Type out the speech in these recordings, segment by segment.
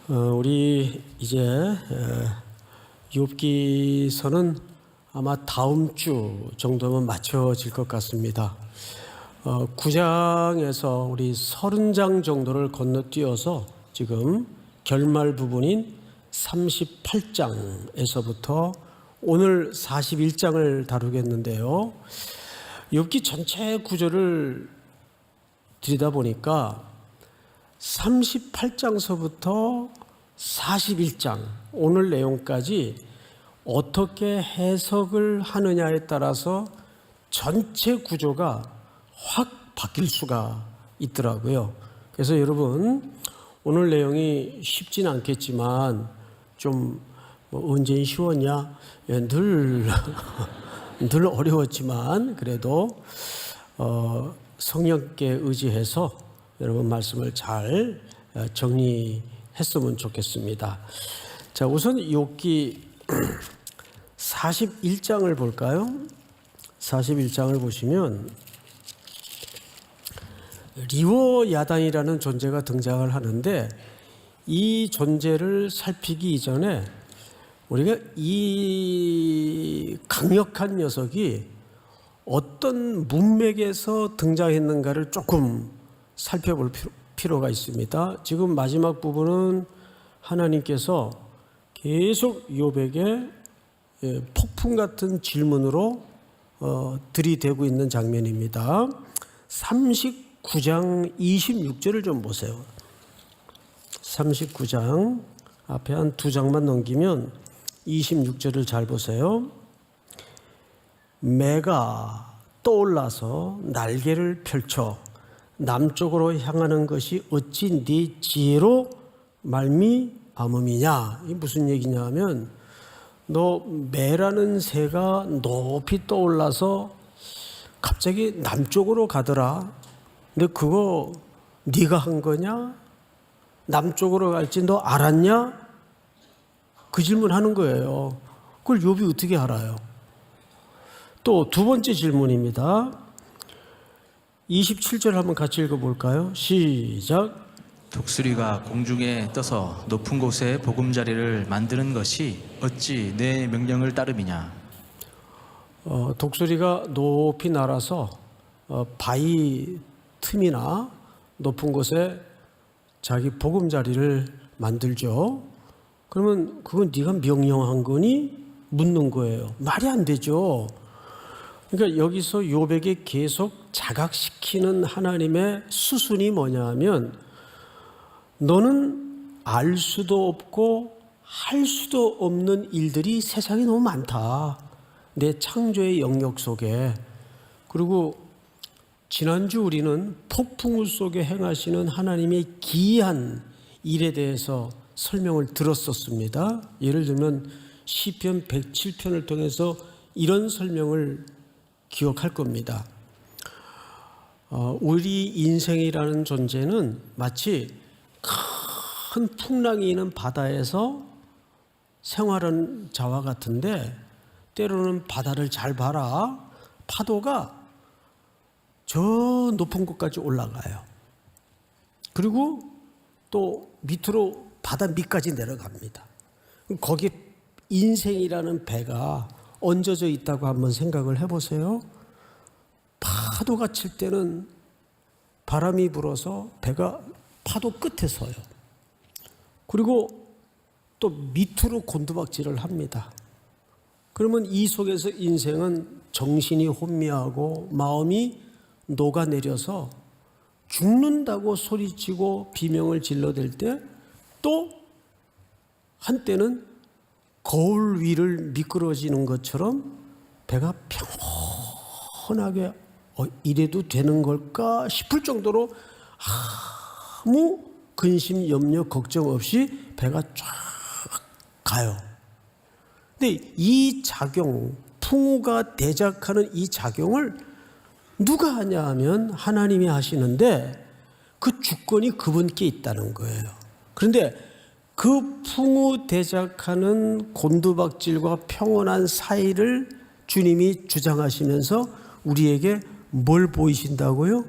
우리 이제 욥기서는 아마 다음 주 정도면 마쳐질 것 같습니다. 9장에서 우리 30장 정도를 건너뛰어서 지금 결말 부분인 38장에서부터 오늘 41장을 다루겠는데요. 욥기 전체 구절을 들여다보니까 38장서부터 41장 오늘 내용까지 어떻게 해석을 하느냐에 따라서 전체 구조가 확 바뀔 수가 있더라고요. 그래서 여러분 오늘 내용이 쉽진 않겠지만 좀 언제 쉬웠냐? 늘 어려웠지만 그래도 성령께 의지해서 여러분 말씀을 잘 정리했으면 좋겠습니다. 자, 우선 욥기 41장을 볼까요? 41장을 보시면 리워야단이라는 존재가 등장을 하는데 이 존재를 살피기 이전에 우리가 이 강력한 녀석이 어떤 문맥에서 등장했는가를 조금 살펴볼 필요가 있습니다. 지금 마지막 부분은 하나님께서 계속 욥에게 폭풍 같은 질문으로 들이대고 있는 장면입니다. 39장 26절을 좀 보세요. 39장 앞에 한 두 장만 넘기면 26절을 잘 보세요. 매가 떠올라서 날개를 펼쳐 남쪽으로 향하는 것이 어찌 네 지혜로 말미암음이냐. 이게 무슨 얘기냐 하면 너 매라는 새가 높이 떠올라서 갑자기 남쪽으로 가더라. 근데 그거 네가 한 거냐? 남쪽으로 갈지 너 알았냐? 그 질문하는 거예요. 그걸 욥이 어떻게 알아요? 또 두 번째 질문입니다. 27절 한번 같이 읽어볼까요? 시작. 독수리가 공중에 떠서 높은 곳에 보금자리를 만드는 것이 어찌 내 명령을 따름이냐. 독수리가 높이 날아서 바위 틈이나 높은 곳에 자기 보금자리를 만들죠. 그러면 그건 네가 명령한 거니? 묻는 거예요. 말이 안 되죠. 그러니까 여기서 욥에게 계속 자각시키는 하나님의 수순이 뭐냐 하면 너는 알 수도 없고 할 수도 없는 일들이 세상에 너무 많다. 내 창조의 영역 속에. 그리고 지난주 우리는 폭풍우 속에 행하시는 하나님의 기이한 일에 대해서 설명을 들었었습니다. 예를 들면 시편 107편을 통해서 이런 설명을 기억할 겁니다. 우리 인생이라는 존재는 마치 큰 풍랑이 있는 바다에서 생활하는 자와 같은데 때로는 바다를 잘 봐라. 파도가 저 높은 곳까지 올라가요. 그리고 또 밑으로 바다 밑까지 내려갑니다. 거기 인생이라는 배가 얹어져 있다고 한번 생각을 해보세요. 파도가 칠 때는 바람이 불어서 배가 파도 끝에 서요. 그리고 또 밑으로 곤두박질을 합니다. 그러면 이 속에서 인생은 정신이 혼미하고 마음이 녹아내려서 죽는다고 소리치고 비명을 질러댈 때 또 한때는 거울 위를 미끄러지는 것처럼 배가 평온하게 이래도 되는 걸까 싶을 정도로 아무 근심, 염려, 걱정 없이 배가 쫙 가요. 근데 이 작용, 풍우가 대작하는 이 작용을 누가 하냐 하면 하나님이 하시는데 그 주권이 그분께 있다는 거예요. 그런데 그 풍우 대작하는 곤두박질과 평온한 사이를 주님이 주장하시면서 우리에게 뭘 보이신다고요?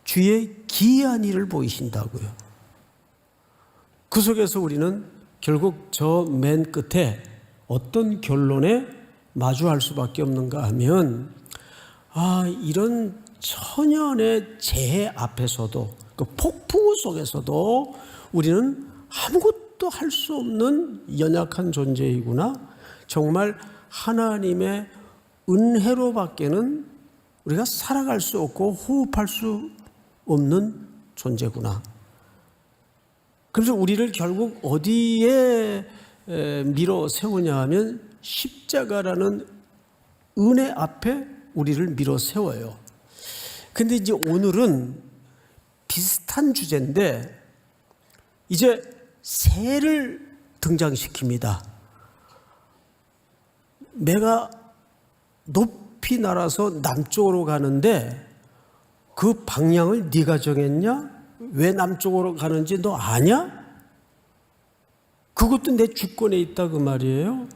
주의 기이한 일을 보이신다고요. 그 속에서 우리는 결국 저 맨 끝에 어떤 결론에 마주할 수밖에 없는가 하면 이런 천연의 재해 앞에서도 그 폭풍우 속에서도 우리는 아무것도 할 수 없는 연약한 존재이구나. 정말 하나님의 은혜로 밖에는 우리가 살아갈 수 없고 호흡할 수 없는 존재구나. 그래서 우리를 결국 어디에 밀어 세우냐 하면 십자가라는 은혜 앞에 우리를 밀어 세워요. 근데 이제 오늘은 비슷한 주제인데 이제 새를 등장시킵니다. 매가 높이 날아서 남쪽으로 가는데 그 방향을 네가 정했냐? 왜 남쪽으로 가는지 너 아냐? 그것도 내 주권에 있다 그 말이에요.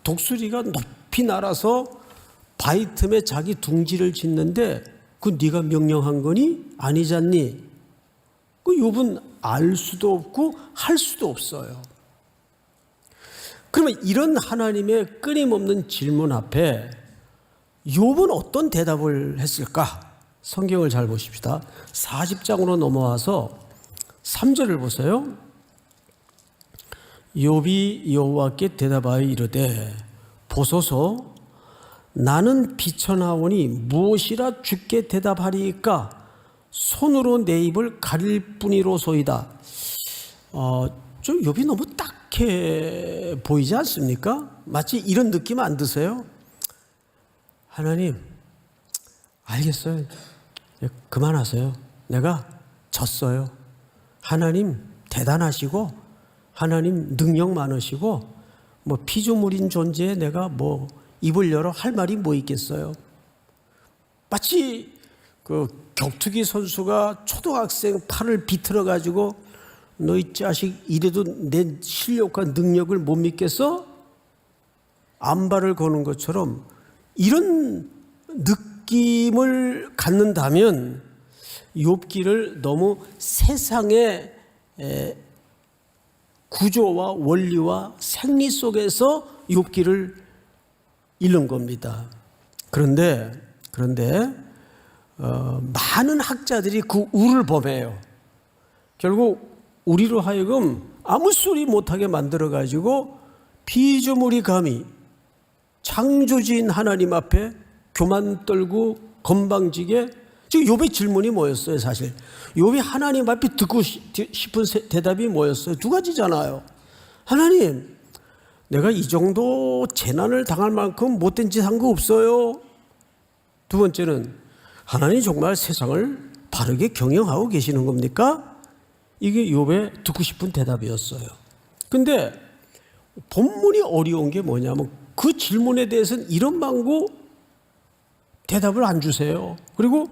독수리가 높이 날아서 바위 틈에 자기 둥지를 짓는데 그 네가 명령한 거니? 아니잖니? 그 욥은 알 수도 없고 할 수도 없어요. 그러면 이런 하나님의 끊임없는 질문 앞에 욥은 어떤 대답을 했을까? 성경을 잘 보십시다. 40장으로 넘어와서 3절을 보세요. 욥이 여호와께 대답하여 이르되 보소서 나는 비천하오니 무엇이라 주께 대답하리이까 손으로 내 입을 가릴 뿐이로소이다. 좀 욥이 너무 딱해 보이지 않습니까? 마치 이런 느낌 안 드세요? 하나님 알겠어요. 그만하세요. 내가 졌어요. 하나님 대단하시고 하나님 능력 많으시고 뭐 피조물인 존재에 내가 뭐 입을 열어 할 말이 뭐 있겠어요. 마치 그 격투기 선수가 초등학생 팔을 비틀어 가지고 너희 자식 이래도 내 실력과 능력을 못 믿겠어? 안발을 거는 것처럼 이런 느낌을 갖는다면 욥기를 너무 세상의 구조와 원리와 생리 속에서 욥기를 읽는 겁니다. 그런데 많은 학자들이 그 우를 범해요. 결국 우리로 하여금 아무 소리 못하게 만들어가지고 피조물이 감히 창조주인 하나님 앞에 교만 떨고 건방지게 지금 욥의 질문이 뭐였어요? 사실 욥이 하나님 앞에 듣고 싶은 대답이 뭐였어요? 두 가지잖아요. 하나님 내가 이 정도 재난을 당할 만큼 못된 짓 한 거 없어요. 두 번째는 하나님 정말 세상을 바르게 경영하고 계시는 겁니까? 이게 욥의 듣고 싶은 대답이었어요. 근데 본문이 어려운 게 뭐냐면 그 질문에 대해서는 이런 방구 대답을 안 주세요. 그리고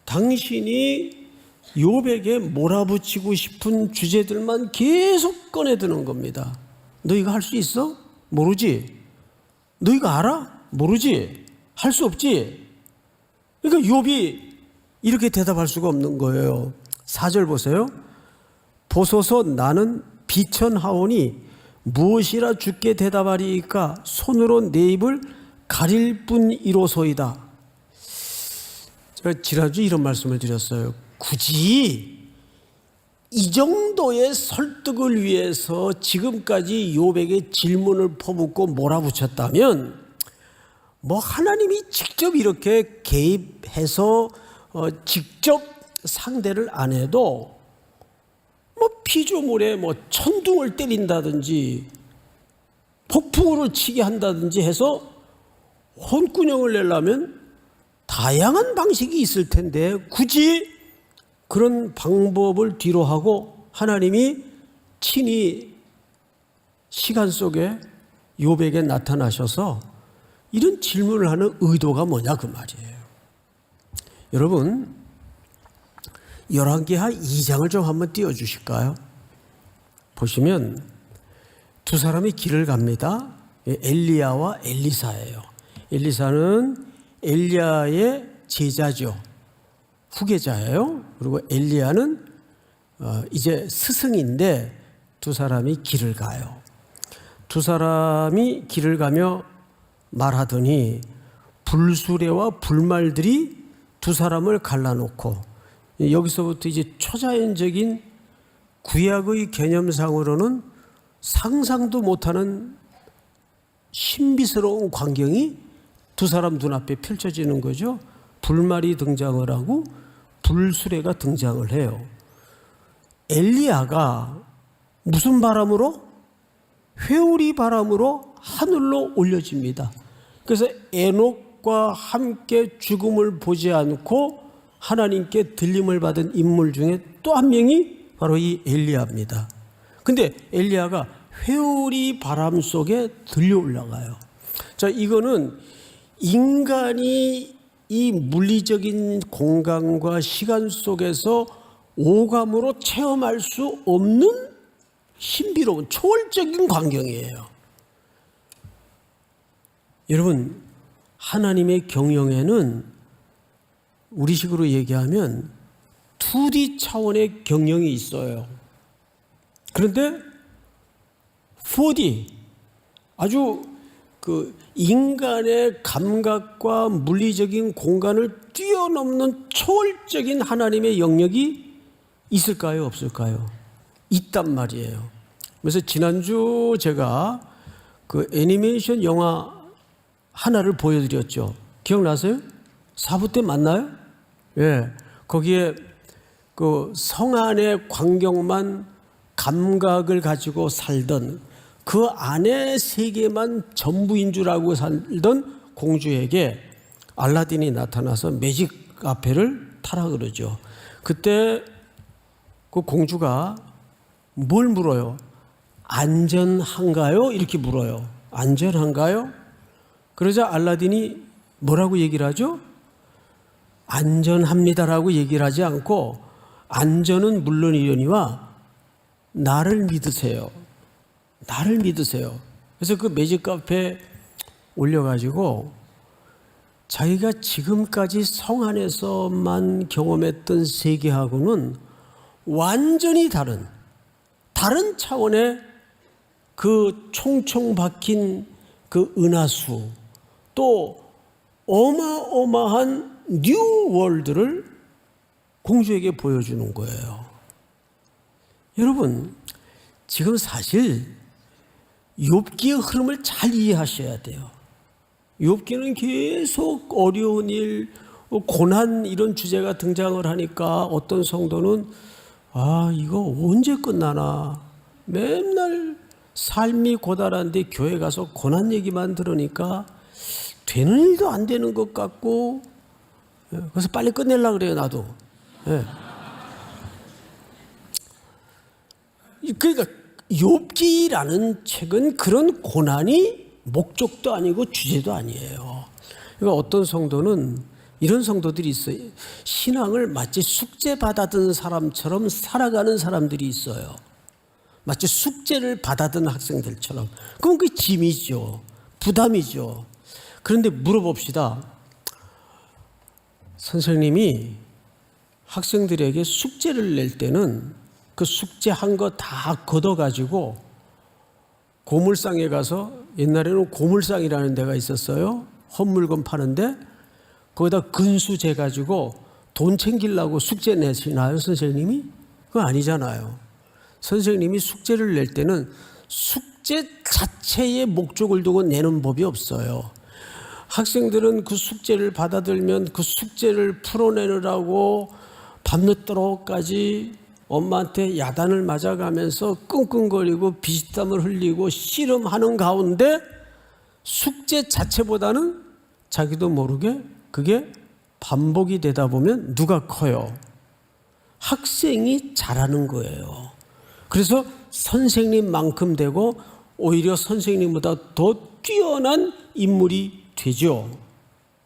당신이 욥에게 몰아붙이고 싶은 주제들만 계속 꺼내드는 겁니다. 너 이거 할 수 있어? 모르지. 너 이거 알아? 모르지. 할 수 없지. 그러니까 욥이 이렇게 대답할 수가 없는 거예요. 4절 보세요. 보소서 나는 비천하오니 무엇이라 주께 대답하리이까 손으로 내 입을 가릴 뿐이로소이다. 제가 지난주 이런 말씀을 드렸어요. 굳이 이 정도의 설득을 위해서 지금까지 욥에게 질문을 퍼붓고 몰아붙였다면 뭐 하나님이 직접 이렇게 개입해서 직접 상대를 안 해도 뭐 피조물에 뭐 천둥을 때린다든지 폭풍우를 치게 한다든지 해서 혼꾸녕을 내려면 다양한 방식이 있을 텐데 굳이 그런 방법을 뒤로 하고 하나님이 친히 시간 속에 욥에게 나타나셔서 이런 질문을 하는 의도가 뭐냐 그 말이에요. 여러분 열왕기하 2장을 좀 한번 띄워주실까요? 보시면 두 사람이 길을 갑니다. 엘리야와 엘리사예요. 엘리사는 엘리야의 제자죠. 후계자예요. 그리고 엘리야는 이제 스승인데 두 사람이 길을 가요. 두 사람이 길을 가며 말하더니 불수레와 불말들이 두 사람을 갈라놓고, 여기서부터 이제 초자연적인 구약의 개념상으로는 상상도 못하는 신비스러운 광경이 두 사람 눈앞에 펼쳐지는 거죠. 불말이 등장을 하고 불수레가 등장을 해요. 엘리야가 무슨 바람으로? 회오리 바람으로 하늘로 올려집니다. 그래서 에녹과 함께 죽음을 보지 않고 하나님께 들림을 받은 인물 중에 또 한 명이 바로 이 엘리야입니다. 근데 엘리야가 회오리 바람 속에 들려 올라가요. 자, 이거는 인간이 이 물리적인 공간과 시간 속에서 오감으로 체험할 수 없는 신비로운 초월적인 광경이에요. 여러분, 하나님의 경영에는 우리식으로 얘기하면 2D 차원의 경영이 있어요. 그런데 4D, 아주 그 인간의 감각과 물리적인 공간을 뛰어넘는 초월적인 하나님의 영역이 있을까요, 없을까요? 있단 말이에요. 그래서 지난주 제가 그 애니메이션 영화 하나를 보여드렸죠. 기억나세요? 4부 때 맞나요? 예. 거기에 그 성안의 광경만 감각을 가지고 살던, 그 안의 세계만 전부인 줄 알고 살던 공주에게 알라딘이 나타나서 매직 카페를 타라 그러죠. 그때 그 공주가 뭘 물어요? 안전한가요? 이렇게 물어요. 안전한가요? 그러자 알라딘이 뭐라고 얘기를 하죠? 안전합니다라고 얘기를 하지 않고 안전은 물론이려니와 나를 믿으세요. 나를 믿으세요. 그래서 그 매직 카페에 올려가지고 자기가 지금까지 성 안에서만 경험했던 세계하고는 완전히 다른 차원의 그 총총 박힌 그 은하수, 또 어마어마한 뉴 월드를 공주에게 보여주는 거예요. 여러분, 지금 사실 욥기의 흐름을 잘 이해하셔야 돼요. 욥기는 계속 어려운 일, 고난 이런 주제가 등장을 하니까 어떤 성도는 이거 언제 끝나나, 맨날 삶이 고달한데 교회 가서 고난 얘기만 들으니까 되는 일도 안 되는 것 같고, 그래서 빨리 끝내려고 그래요, 나도. 예. 그러니까 욥기라는 책은 그런 고난이 목적도 아니고 주제도 아니에요. 그러니까 어떤 성도는, 이런 성도들이 있어요. 신앙을 마치 숙제 받아든 사람처럼 살아가는 사람들이 있어요. 마치 숙제를 받아든 학생들처럼. 그럼 그게 짐이죠. 부담이죠. 그런데 물어봅시다. 선생님이 학생들에게 숙제를 낼 때는 그 숙제한 거 다 걷어가지고 고물상에 가서, 옛날에는 고물상이라는 데가 있었어요. 헛물건 파는데 거기다 근수 재가지고 돈 챙기려고 숙제 내시나요, 선생님이? 그거 아니잖아요. 선생님이 숙제를 낼 때는 숙제 자체의 목적을 두고 내는 법이 없어요. 학생들은 그 숙제를 받아들면 그 숙제를 풀어내느라고 밤늦도록까지 엄마한테 야단을 맞아가면서 끙끙거리고 비지땀을 흘리고 씨름하는 가운데 숙제 자체보다는 자기도 모르게 그게 반복이 되다 보면 누가 커요? 학생이 잘하는 거예요. 그래서 선생님만큼 되고 오히려 선생님보다 더 뛰어난 인물이 되죠.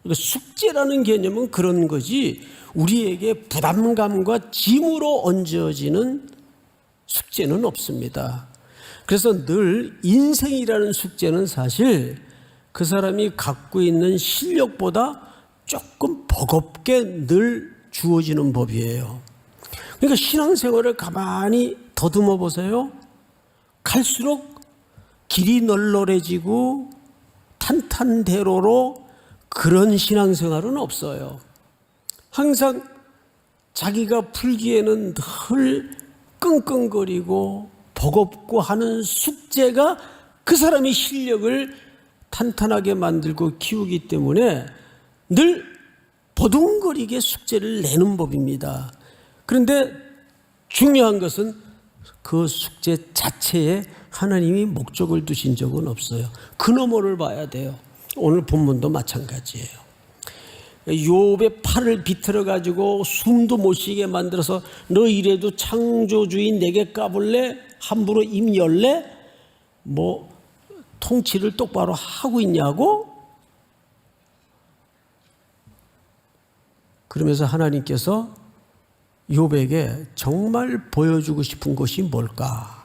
그러니까 숙제라는 개념은 그런 거지, 우리에게 부담감과 짐으로 얹어지는 숙제는 없습니다. 그래서 늘 인생이라는 숙제는 사실 그 사람이 갖고 있는 실력보다 조금 버겁게 늘 주어지는 법이에요. 그러니까 신앙생활을 가만히 더듬어 보세요. 갈수록 길이 널널해지고 탄탄대로로 그런 신앙생활은 없어요. 항상 자기가 풀기에는 늘 끙끙거리고 버겁고 하는 숙제가 그 사람의 실력을 탄탄하게 만들고 키우기 때문에 늘 버둥거리게 숙제를 내는 법입니다. 그런데 중요한 것은 그 숙제 자체에 하나님이 목적을 두신 적은 없어요. 그 너머를 봐야 돼요. 오늘 본문도 마찬가지예요. 욥의 팔을 비틀어 가지고 숨도 못 쉬게 만들어서 너 이래도 창조주인 내게 까불래? 함부로 입 열래? 뭐 통치를 똑바로 하고 있냐고? 그러면서 하나님께서 욥에게 정말 보여주고 싶은 것이 뭘까?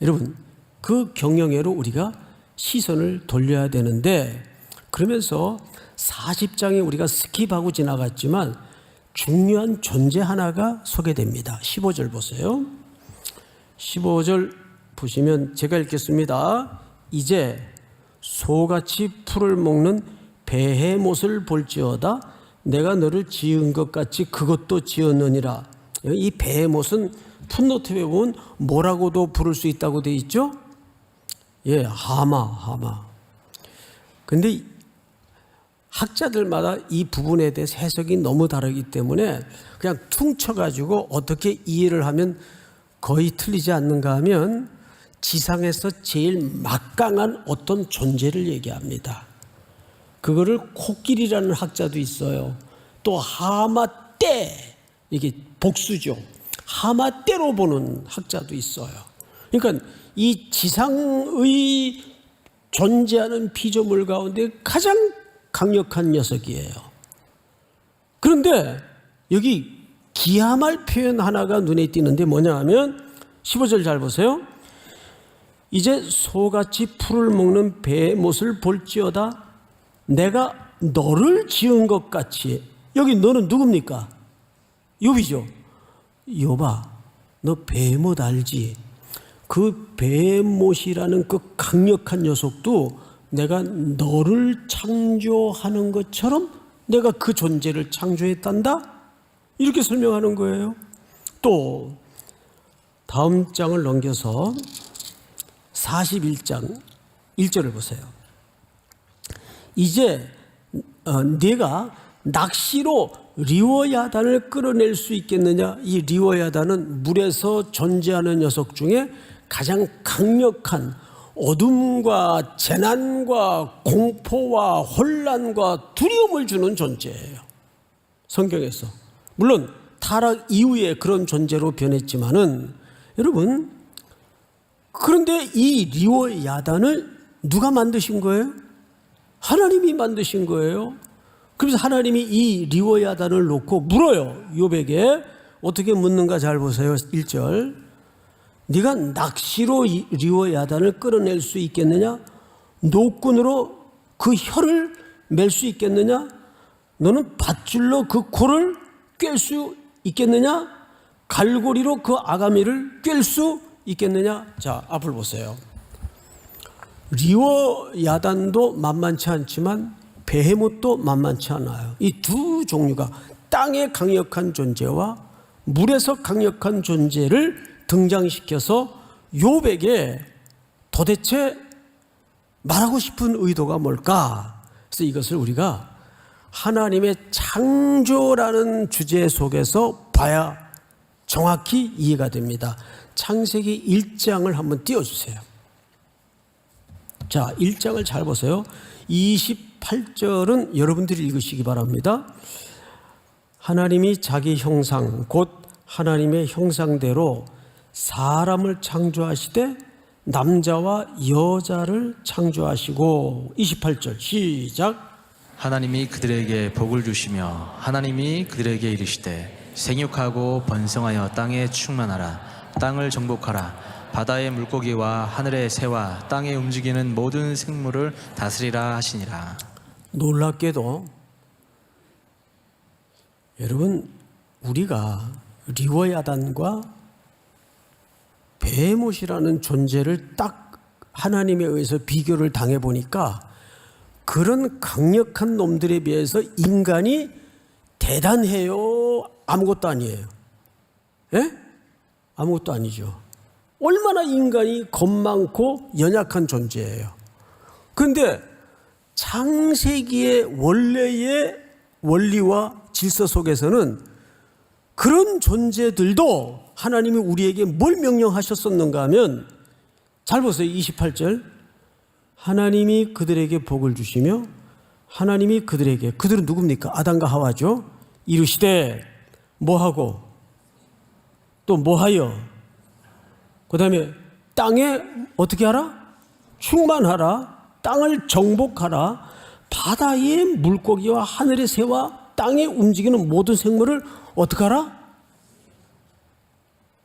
여러분, 그 경영애로 우리가 시선을 돌려야 되는데, 그러면서 40장에 우리가 스킵하고 지나갔지만 중요한 존재 하나가 소개됩니다. 15절 보세요. 15절 보시면 제가 읽겠습니다. 이제 소같이 풀을 먹는 베헤못을 볼지어다 내가 너를 지은 것 같이 그것도 지었느니라. 이 베헤못은 풋노트에 보면 뭐라고도 부를 수 있다고 되어 있죠? 예, 하마. 근데 학자들마다 이 부분에 대해서 해석이 너무 다르기 때문에 그냥 퉁쳐가지고 어떻게 이해를 하면 거의 틀리지 않는가 하면 지상에서 제일 막강한 어떤 존재를 얘기합니다. 그거를 코끼리라는 학자도 있어요. 또 하마떼, 이게 복수죠. 하마떼로 보는 학자도 있어요. 그러니까 이 지상의 존재하는 피조물 가운데 가장 강력한 녀석이에요. 그런데 여기 기함할 표현 하나가 눈에 띄는데 뭐냐 하면 15절 잘 보세요. 이제 소같이 풀을 먹는 베못을 볼지어다 내가 너를 지은 것 같이. 여기 너는 누굽니까? 욥이죠. 욥아, 너 베못 알지? 그 베못이라는 그 강력한 녀석도 내가 너를 창조하는 것처럼 내가 그 존재를 창조했단다? 이렇게 설명하는 거예요. 또 다음 장을 넘겨서 41장 1절을 보세요. 이제 네가 낚시로 리워야단을 끌어낼 수 있겠느냐? 이 리워야단은 물에서 존재하는 녀석 중에 가장 강력한 어둠과 재난과 공포와 혼란과 두려움을 주는 존재예요. 성경에서. 물론 타락 이후에 그런 존재로 변했지만은 여러분, 그런데 이 리워야단을 누가 만드신 거예요? 하나님이 만드신 거예요. 그래서 하나님이 이 리워야단을 놓고 물어요. 욥에게 어떻게 묻는가 잘 보세요. 1절. 네가 낚시로 리워야단을 끌어낼 수 있겠느냐? 노끈으로 그 혀를 맬 수 있겠느냐? 너는 밧줄로 그 코를 꿰 수 있겠느냐? 갈고리로 그 아가미를 꿰 수 있겠느냐? 자, 앞을 보세요. 리워야단도 만만치 않지만 베헤못도 만만치 않아요. 이 두 종류가 땅의 강력한 존재와 물에서 강력한 존재를 등장시켜서 욥에게 도대체 말하고 싶은 의도가 뭘까? 그래서 이것을 우리가 하나님의 창조라는 주제 속에서 봐야 정확히 이해가 됩니다. 창세기 1장을 한번 띄워주세요. 자, 1장을 잘 보세요. 28절은 여러분들이 읽으시기 바랍니다. 하나님이 자기 형상 곧 하나님의 형상대로 사람을 창조하시되 남자와 여자를 창조하시고 28절 시작. 하나님이 그들에게 복을 주시며 하나님이 그들에게 이르시되 생육하고 번성하여 땅에 충만하라 땅을 정복하라 바다의 물고기와 하늘의 새와 땅에 움직이는 모든 생물을 다스리라 하시니라. 놀랍게도 여러분, 우리가 리워야단과 베헤못이라는 존재를 딱 하나님에 의해서 비교를 당해 보니까 그런 강력한 놈들에 비해서 인간이 대단해요? 아무것도 아니에요. 예? 아무것도 아니죠. 얼마나 인간이 겁많고 연약한 존재예요. 그런데 창세기의 원래의 원리와 질서 속에서는 그런 존재들도 하나님이 우리에게 뭘 명령하셨었는가 하면, 잘 보세요. 28절. 하나님이 그들에게 복을 주시며 하나님이 그들에게, 그들은 누굽니까? 아담과 하와죠. 이르시되 뭐하고 또 뭐하여, 그 다음에 땅에 어떻게 하라? 충만하라. 땅을 정복하라. 바다의 물고기와 하늘의 새와 땅에 움직이는 모든 생물을 어떻게 하라?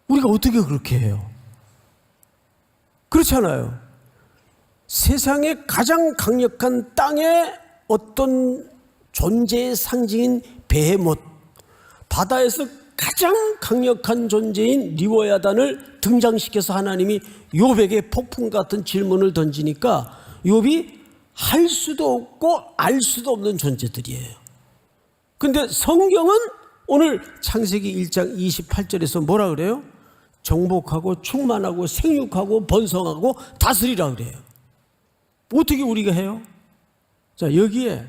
우리가 어떻게 그렇게 해요? 그렇잖아요. 세상에 가장 강력한 땅의 어떤 존재의 상징인 베헤못, 바다에서 가장 강력한 존재인 리워야단을 등장시켜서 하나님이 욥에게 폭풍 같은 질문을 던지니까 욥이 할 수도 없고 알 수도 없는 존재들이에요. 그런데 성경은 오늘 창세기 1장 28절에서 뭐라 그래요? 정복하고 충만하고 생육하고 번성하고 다스리라 그래요. 어떻게 우리가 해요? 자, 여기에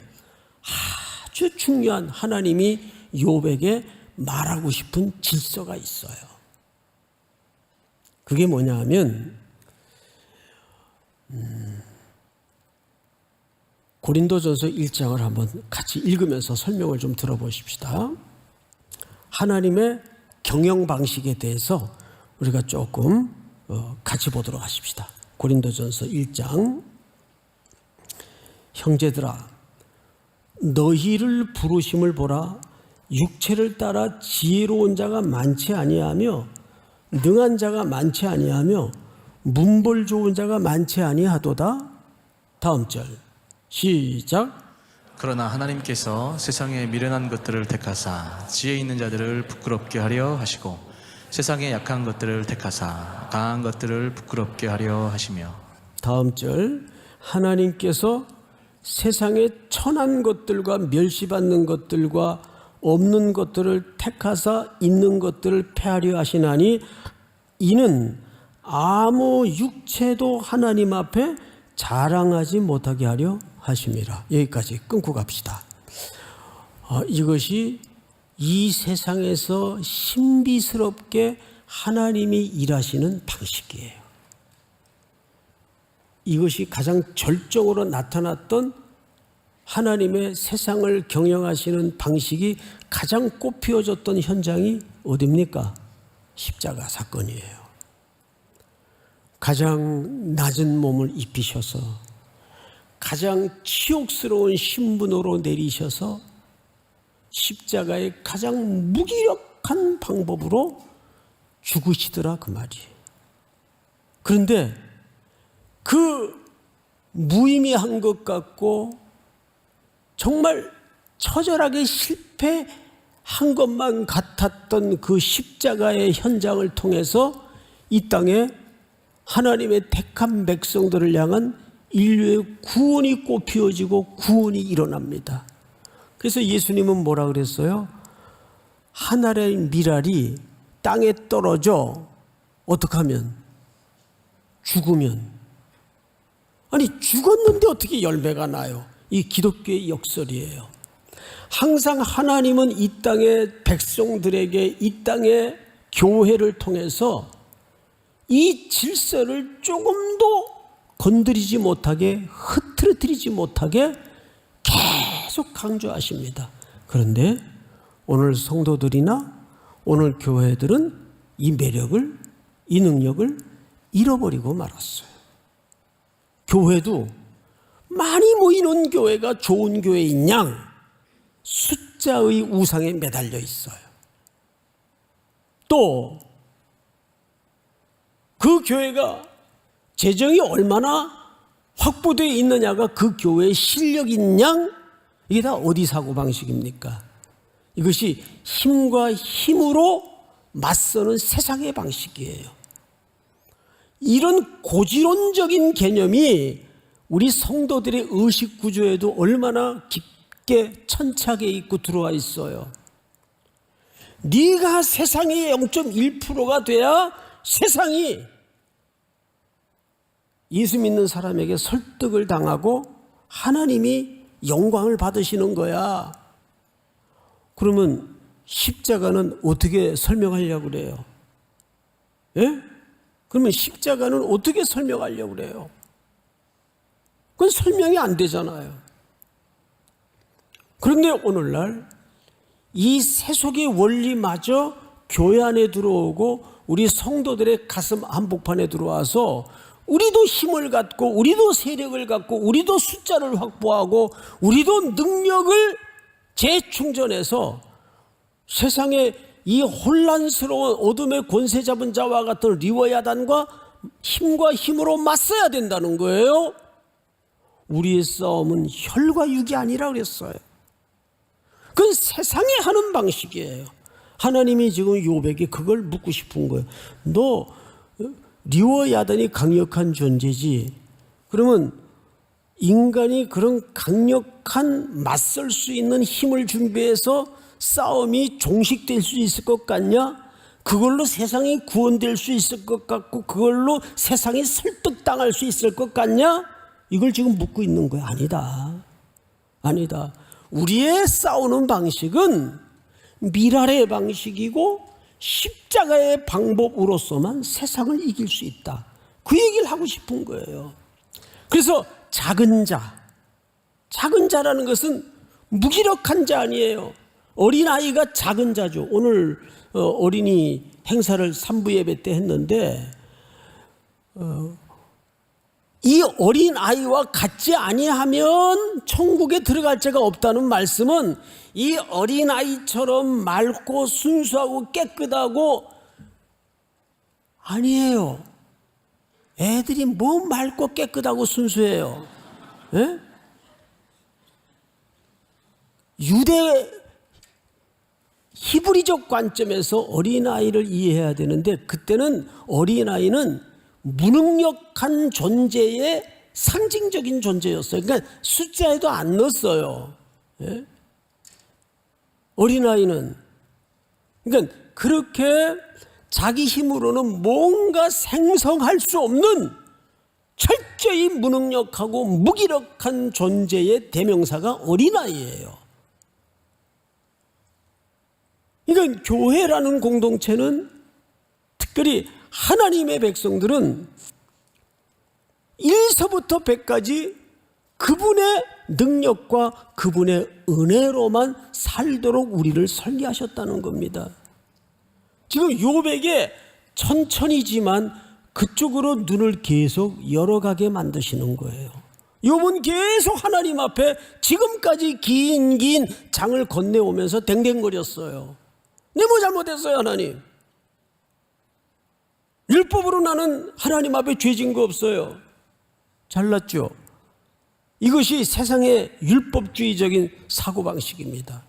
아주 중요한 하나님이 욥에게 말하고 싶은 질서가 있어요. 그게 뭐냐 하면 고린도전서 1장을 한번 같이 읽으면서 설명을 좀 들어보십시다. 하나님의 경영 방식에 대해서 우리가 조금 같이 보도록 하십시다. 고린도전서 1장. 형제들아, 너희를 부르심을 보라. 육체를 따라 지혜로운 자가 많지 아니하며 능한 자가 많지 아니하며 문벌 좋은 자가 많지 아니하도다. 다음 절 시작. 그러나 하나님께서 세상의 미련한 것들을 택하사 지혜 있는 자들을 부끄럽게 하려 하시고 세상의 약한 것들을 택하사 강한 것들을 부끄럽게 하려 하시며. 다음 절. 하나님께서 세상의 천한 것들과 멸시받는 것들과 없는 것들을 택하사 있는 것들을 패하려 하시나니 이는 아무 육체도 하나님 앞에 자랑하지 못하게 하려 하심이라. 여기까지 끊고 갑시다. 이것이 이 세상에서 신비스럽게 하나님이 일하시는 방식이에요. 이것이 가장 절정으로 나타났던 하나님의 세상을 경영하시는 방식이 가장 꽃피워졌던 현장이 어디입니까? 십자가 사건이에요. 가장 낮은 몸을 입히셔서 가장 치욕스러운 신분으로 내리셔서 십자가의 가장 무기력한 방법으로 죽으시더라 그 말이에요. 그런데 그 무의미한 것 같고 정말 처절하게 실패한 것만 같았던 그 십자가의 현장을 통해서 이 땅에 하나님의 택한 백성들을 향한 인류의 구원이 꽃피워지고 구원이 일어납니다. 그래서 예수님은 뭐라 그랬어요? 하늘의 밀알이 땅에 떨어져 어떻게 하면? 죽으면. 아니 죽었는데 어떻게 열매가 나요? 이 기독교의 역설이에요. 항상 하나님은 이 땅의 백성들에게 이 땅의 교회를 통해서 이 질서를 조금도 건드리지 못하게 흐트러뜨리지 못하게 계속 강조하십니다. 그런데 오늘 성도들이나 오늘 교회들은 이 매력을, 이 능력을 잃어버리고 말았어요. 교회도 많이 모이는 교회가 좋은 교회인 양 숫자의 우상에 매달려 있어요. 또 그 교회가 재정이 얼마나 확보되어 있느냐가 그 교회의 실력인 양, 이게 다 어디 사고방식입니까? 이것이 힘과 힘으로 맞서는 세상의 방식이에요. 이런 고지론적인 개념이 우리 성도들의 의식 구조에도 얼마나 깊게 천착해 있고 들어와 있어요. 네가 세상의 0.1%가 돼야 세상이 예수 믿는 사람에게 설득을 당하고 하나님이 영광을 받으시는 거야. 그러면 십자가는 어떻게 설명하려고 그래요? 예? 그러면 십자가는 어떻게 설명하려고 그래요? 그건 설명이 안 되잖아요. 그런데 오늘날 이 세속의 원리마저 교회 안에 들어오고 우리 성도들의 가슴 한복판에 들어와서 우리도 힘을 갖고 우리도 세력을 갖고 우리도 숫자를 확보하고 우리도 능력을 재충전해서 세상에 이 혼란스러운 어둠의 권세 잡은 자와 같은 리워야단과 힘과 힘으로 맞서야 된다는 거예요. 우리의 싸움은 혈과 육이 아니라 그랬어요. 그건 세상이 하는 방식이에요. 하나님이 지금 욥에게 그걸 묻고 싶은 거예요. 너 리워야단이 강력한 존재지. 그러면 인간이 그런 강력한 맞설 수 있는 힘을 준비해서 싸움이 종식될 수 있을 것 같냐? 그걸로 세상이 구원될 수 있을 것 같고 그걸로 세상이 설득당할 수 있을 것 같냐? 이걸 지금 묻고 있는 거야. 아니다. 아니다. 우리의 싸우는 방식은 미랄의 방식이고 십자가의 방법으로서만 세상을 이길 수 있다. 그 얘기를 하고 싶은 거예요. 그래서 작은 자라는 것은 무기력한 자 아니에요. 어린아이가 작은 자죠. 오늘 어린이 행사를 3부 예배 때 했는데 이 어린아이와 같지 아니하면 천국에 들어갈 자가 없다는 말씀은 이 어린아이처럼 맑고 순수하고 깨끗하고 아니에요. 애들이 뭐 맑고 깨끗하고 순수해요. 예? 유대 히브리적 관점에서 어린아이를 이해해야 되는데 그때는 어린아이는 무능력한 존재의 상징적인 존재였어요. 그러니까 숫자에도 안 넣었어요. 예? 어린아이는 그러니까 그렇게 자기 힘으로는 뭔가 생성할 수 없는 철저히 무능력하고 무기력한 존재의 대명사가 어린아이예요. 그러니까 교회라는 공동체는 특별히 하나님의 백성들은 1서부터 100까지 그분의 능력과 그분의 은혜로만 살도록 우리를 설계하셨다는 겁니다. 지금 욥에게 천천히지만 그쪽으로 눈을 계속 열어가게 만드시는 거예요. 욥은 계속 하나님 앞에 지금까지 긴 장을 건네오면서 댕댕거렸어요. 내 뭐 잘못했어요 하나님? 율법으로 나는 하나님 앞에 죄진 거 없어요. 잘났죠? 이것이 세상의 율법주의적인 사고방식입니다.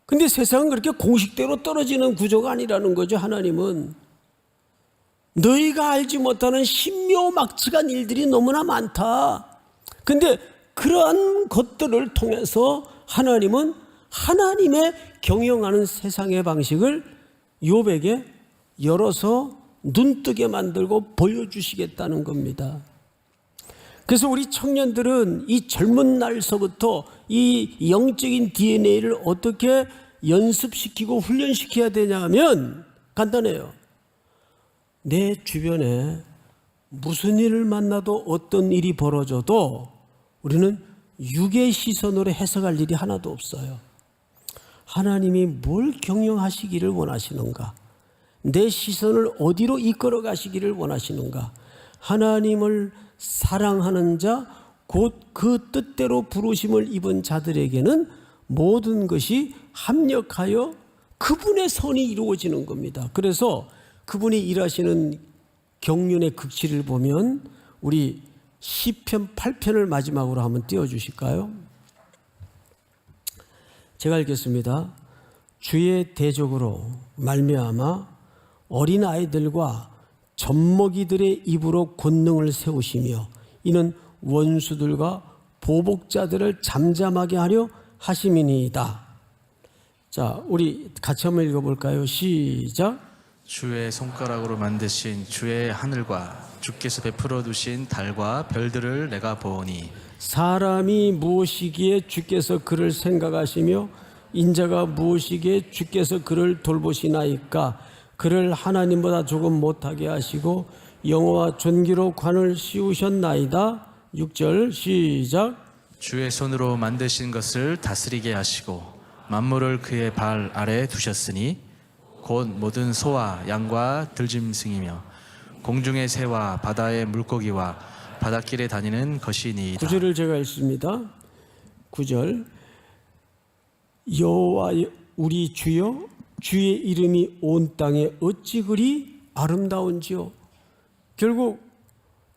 근데 세상은 그렇게 공식대로 떨어지는 구조가 아니라는 거죠. 하나님은 너희가 알지 못하는 신묘막측한 일들이 너무나 많다. 근데 그러한 것들을 통해서 하나님은 하나님의 경영하는 세상의 방식을 욥에게 열어서 눈뜨게 만들고 보여주시겠다는 겁니다. 그래서 우리 청년들은 이 젊은 날서부터 이 영적인 DNA를 어떻게 연습시키고 훈련시켜야 되냐 하면 간단해요. 내 주변에 무슨 일을 만나도 어떤 일이 벌어져도 우리는 육의 시선으로 해석할 일이 하나도 없어요. 하나님이 뭘 경영하시기를 원하시는가? 내 시선을 어디로 이끌어 가시기를 원하시는가? 하나님을 사랑하는 자, 곧 그 뜻대로 부르심을 입은 자들에게는 모든 것이 합력하여 그분의 선이 이루어지는 겁니다. 그래서 그분이 일하시는 경륜의 극치를 보면 우리 시편 8편을 마지막으로 한번 띄워주실까요? 제가 읽겠습니다. 주의 대적으로 말미암아 어린아이들과 젖먹이들의 입으로 권능을 세우시며 이는 원수들과 보복자들을 잠잠하게 하려 하심이니이다. 자, 우리 같이 한번 읽어볼까요? 시작. 주의 손가락으로 만드신 주의 하늘과 주께서 베풀어 두신 달과 별들을 내가 보오니 사람이 무엇이기에 주께서 그를 생각하시며 인자가 무엇이기에 주께서 그를 돌보시나이까. 그를 하나님보다 조금 못하게 하시고 영어와 존귀로 관을 씌우셨나이다. 6절 시작. 주의 손으로 만드신 것을 다스리게 하시고 만물을 그의 발 아래 두셨으니 곧 모든 소와 양과 들짐승이며 공중의 새와 바다의 물고기와 바닷길에 다니는 것이니이다. 9절을 제가 읽습니다. 9절. 여호와 우리 주여 주의 이름이 온 땅에 어찌 그리 아름다운지요. 결국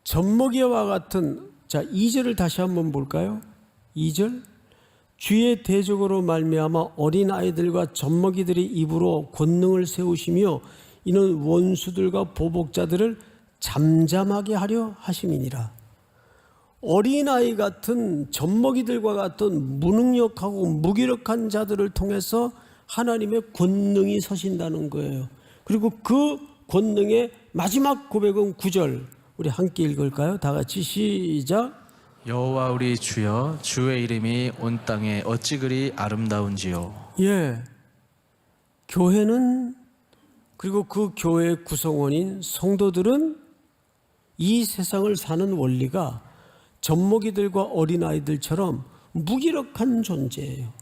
젖먹이와 같은, 자 2절을 다시 한번 볼까요? 2절. 주의 대적으로 말미암아 어린 아이들과 젖먹이들의 입으로 권능을 세우시며 이는 원수들과 보복자들을 잠잠하게 하려 하심이니라. 어린아이 같은 젖먹이들과 같은 무능력하고 무기력한 자들을 통해서 하나님의 권능이 서신다는 거예요. 그리고 그 권능의 마지막 고백은 9절. 우리 함께 읽을까요? 다 같이 시작. 여호와 우리 주여 주의 이름이 온 땅에 어찌 그리 아름다운지요. 예. 교회는, 그리고 그 교회의 구성원인 성도들은 이 세상을 사는 원리가 젖먹이들과 어린아이들처럼 무기력한 존재예요.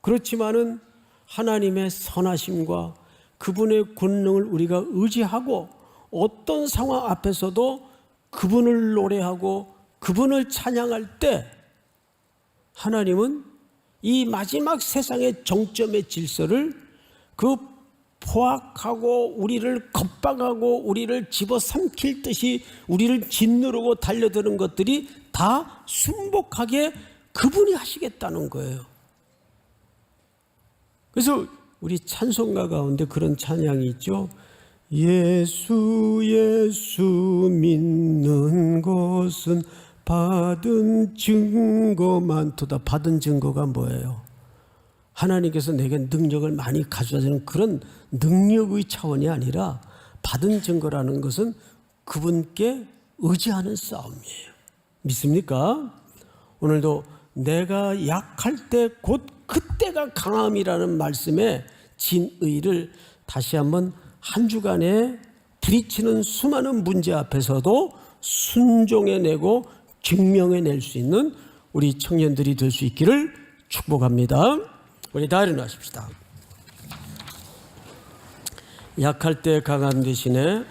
그렇지만은 하나님의 선하심과 그분의 권능을 우리가 의지하고 어떤 상황 앞에서도 그분을 노래하고 그분을 찬양할 때 하나님은 이 마지막 세상의 정점의 질서를 그 포악하고 우리를 겁박하고 우리를 집어삼킬 듯이 우리를 짓누르고 달려드는 것들이 다 순복하게 그분이 하시겠다는 거예요. 그래서 우리 찬송가 가운데 그런 찬양이 있죠. 예수 예수 믿는 것은 받은 증거 많도다. 받은 증거가 뭐예요? 하나님께서 내게 능력을 많이 가져다주는 그런 능력의 차원이 아니라 받은 증거라는 것은 그분께 의지하는 싸움이에요. 믿습니까? 오늘도 내가 약할 때 곧 그때가 강함이라는 말씀에 진의를 다시 한번 한 주간에 부딪히는 수많은 문제 앞에서도 순종해내고 증명해낼 수 있는 우리 청년들이 될 수 있기를 축복합니다. 우리 다 일어나십시다. 약할 때 강한 대신에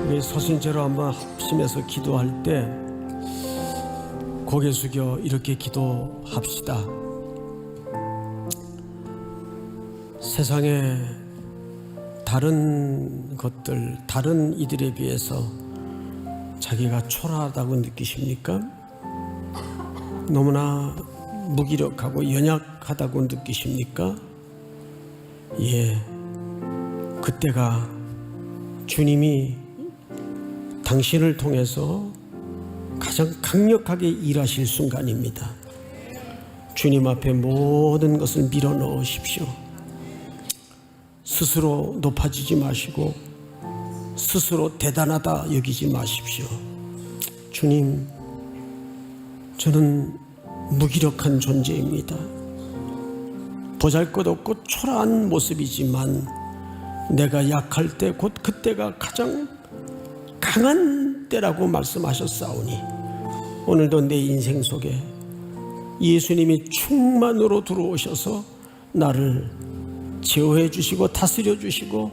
우리 서신제로 한번 합심해서 기도할 때 고개 숙여 이렇게 기도합시다. 세상에 다른 것들, 다른 이들에 비해서 자기가 초라하다고 느끼십니까? 너무나 무기력하고 연약하다고 느끼십니까? 예, 그때가 주님이 당신을 통해서 가장 강력하게 일하실 순간입니다. 주님 앞에 모든 것을 밀어넣으십시오. 스스로 높아지지 마시고 스스로 대단하다 여기지 마십시오. 주님, 저는 무기력한 존재입니다. 보잘것없고 초라한 모습이지만 내가 약할 때 곧 그때가 가장 강한 때라고 말씀하셨사오니 오늘도 내 인생 속에 예수님이 충만으로 들어오셔서 나를 제어해 주시고 다스려 주시고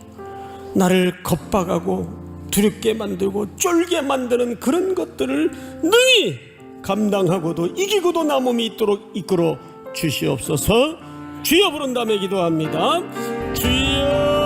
나를 겁박하고 두렵게 만들고 쫄게 만드는 그런 것들을 능히 감당하고도 이기고도 남음이 있도록 이끌어 주시옵소서. 주여 부른다며 기도합니다. 주여.